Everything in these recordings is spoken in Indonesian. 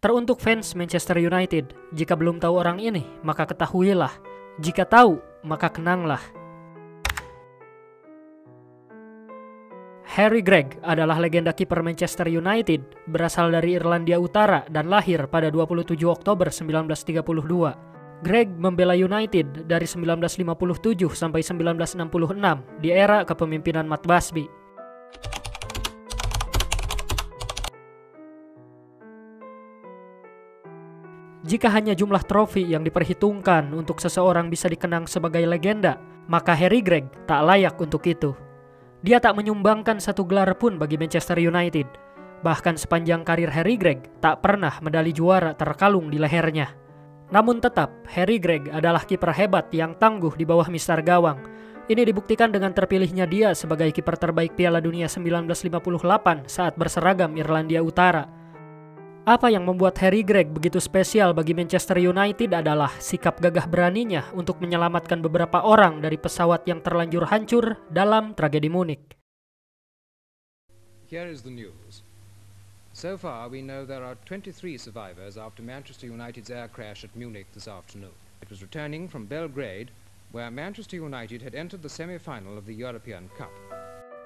Teruntuk fans Manchester United, jika belum tahu orang ini, maka ketahuilah. Jika tahu, maka kenanglah. Harry Gregg adalah legenda kiper Manchester United, berasal dari Irlandia Utara dan lahir pada 27 Oktober 1932. Gregg membela United dari 1957 sampai 1966 di era kepemimpinan Matt Busby. Jika hanya jumlah trofi yang diperhitungkan untuk seseorang bisa dikenang sebagai legenda, maka Harry Gregg tak layak untuk itu. Dia tak menyumbangkan satu gelar pun bagi Manchester United. Bahkan sepanjang karir Harry Gregg tak pernah medali juara terkalung di lehernya. Namun tetap, Harry Gregg adalah kiper hebat yang tangguh di bawah mister gawang. Ini dibuktikan dengan terpilihnya dia sebagai kiper terbaik Piala Dunia 1958 saat berseragam Irlandia Utara. Apa yang membuat Harry Gregg begitu spesial bagi Manchester United adalah sikap gagah beraninya untuk menyelamatkan beberapa orang dari pesawat yang terlanjur hancur dalam tragedi Munich. Here is the news. So far we know there are 23 survivors after Manchester United's air crash at Munich this afternoon. It was returning from Belgrade, where Manchester United had entered the semi-final of the European Cup.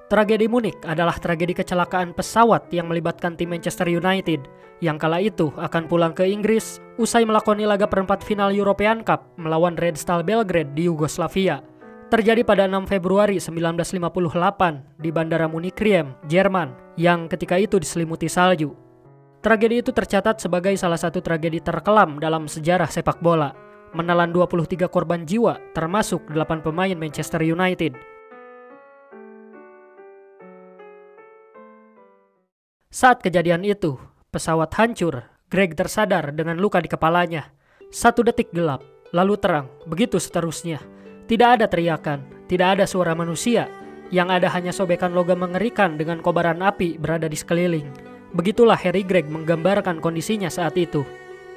Tragedi Munich adalah tragedi kecelakaan pesawat yang melibatkan tim Manchester United yang kala itu akan pulang ke Inggris usai melakoni laga perempat final European Cup melawan Red Star Belgrade di Yugoslavia. Terjadi pada 6 Februari 1958 di Bandara Munikriem, Jerman, yang ketika itu diselimuti salju. Tragedi itu tercatat sebagai salah satu tragedi terkelam dalam sejarah sepak bola, menelan 23 korban jiwa termasuk 8 pemain Manchester United. Saat kejadian itu, pesawat hancur, Gregg tersadar dengan luka di kepalanya. 1 detik gelap, lalu terang, begitu seterusnya. Tidak ada teriakan, tidak ada suara manusia. Yang ada hanya sobekan logam mengerikan dengan kobaran api berada di sekeliling. Begitulah Harry Gregg menggambarkan kondisinya saat itu.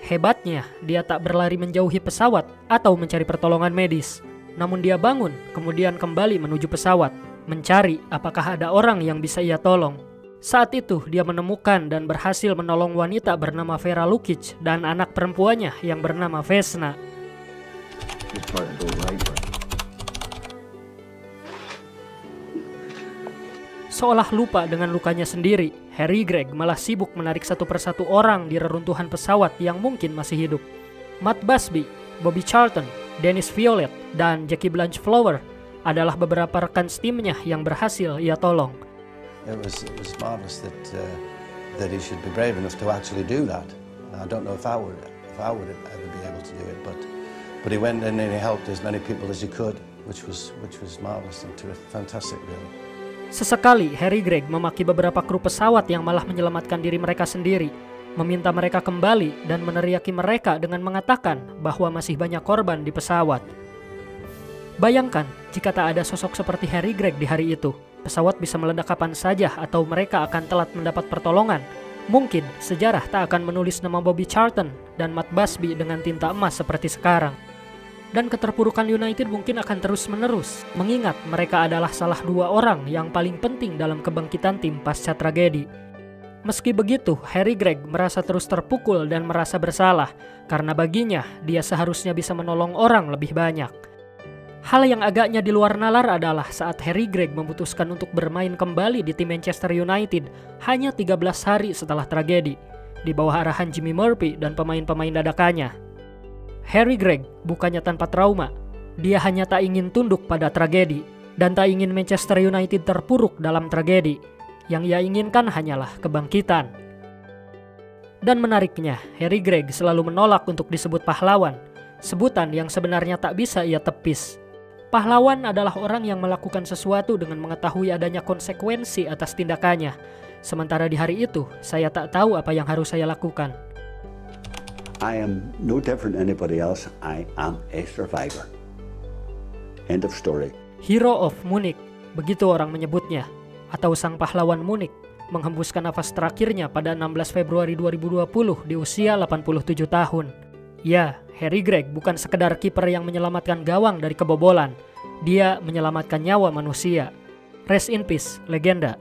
Hebatnya, dia tak berlari menjauhi pesawat atau mencari pertolongan medis. Namun dia bangun, kemudian kembali menuju pesawat, mencari apakah ada orang yang bisa ia tolong. Saat itu dia menemukan dan berhasil menolong wanita bernama Vera Lukic dan anak perempuannya yang bernama Vesna. Seolah lupa dengan lukanya sendiri, Harry Gregg malah sibuk menarik satu persatu orang di reruntuhan pesawat yang mungkin masih hidup. Matt Busby, Bobby Charlton, Dennis Viollet, dan Jackie Blanchflower adalah beberapa rekan timnya yang berhasil ia tolong. It was marvelous that he should be brave enough to actually do that. I don't know if I would ever be able to do it, but he went in and he helped as many people as he could, which was marvelous and terrific, fantastic really. Sesekali Harry Gregg memaki beberapa kru pesawat yang malah menyelamatkan diri mereka sendiri, meminta mereka kembali dan meneriaki mereka dengan mengatakan bahwa masih banyak korban di pesawat. Bayangkan jika tak ada sosok seperti Harry Gregg di hari itu. Pesawat bisa meledak kapan saja atau mereka akan telat mendapat pertolongan. Mungkin sejarah tak akan menulis nama Bobby Charlton dan Matt Busby dengan tinta emas seperti sekarang. Dan keterpurukan United mungkin akan terus-menerus, mengingat mereka adalah salah 2 orang yang paling penting dalam kebangkitan tim pasca tragedi. Meski begitu, Harry Gregg merasa terus terpukul dan merasa bersalah, karena baginya dia seharusnya bisa menolong orang lebih banyak. Hal yang agaknya di luar nalar adalah saat Harry Gregg memutuskan untuk bermain kembali di tim Manchester United hanya 13 hari setelah tragedi, di bawah arahan Jimmy Murphy dan pemain-pemain dadakannya. Harry Gregg bukannya tanpa trauma, dia hanya tak ingin tunduk pada tragedi dan tak ingin Manchester United terpuruk dalam tragedi. Yang ia inginkan hanyalah kebangkitan. Dan menariknya, Harry Gregg selalu menolak untuk disebut pahlawan, sebutan yang sebenarnya tak bisa ia tepis. Pahlawan adalah orang yang melakukan sesuatu dengan mengetahui adanya konsekuensi atas tindakannya. Sementara di hari itu, saya tak tahu apa yang harus saya lakukan. I am no different than anybody else. I am a survivor. End of story. Hero of Munich, begitu orang menyebutnya. Atau sang pahlawan Munich, menghembuskan nafas terakhirnya pada 16 Februari 2020 di usia 87 tahun. Ya, Harry Gregg bukan sekedar kiper yang menyelamatkan gawang dari kebobolan. Dia menyelamatkan nyawa manusia. Rest in peace, legenda.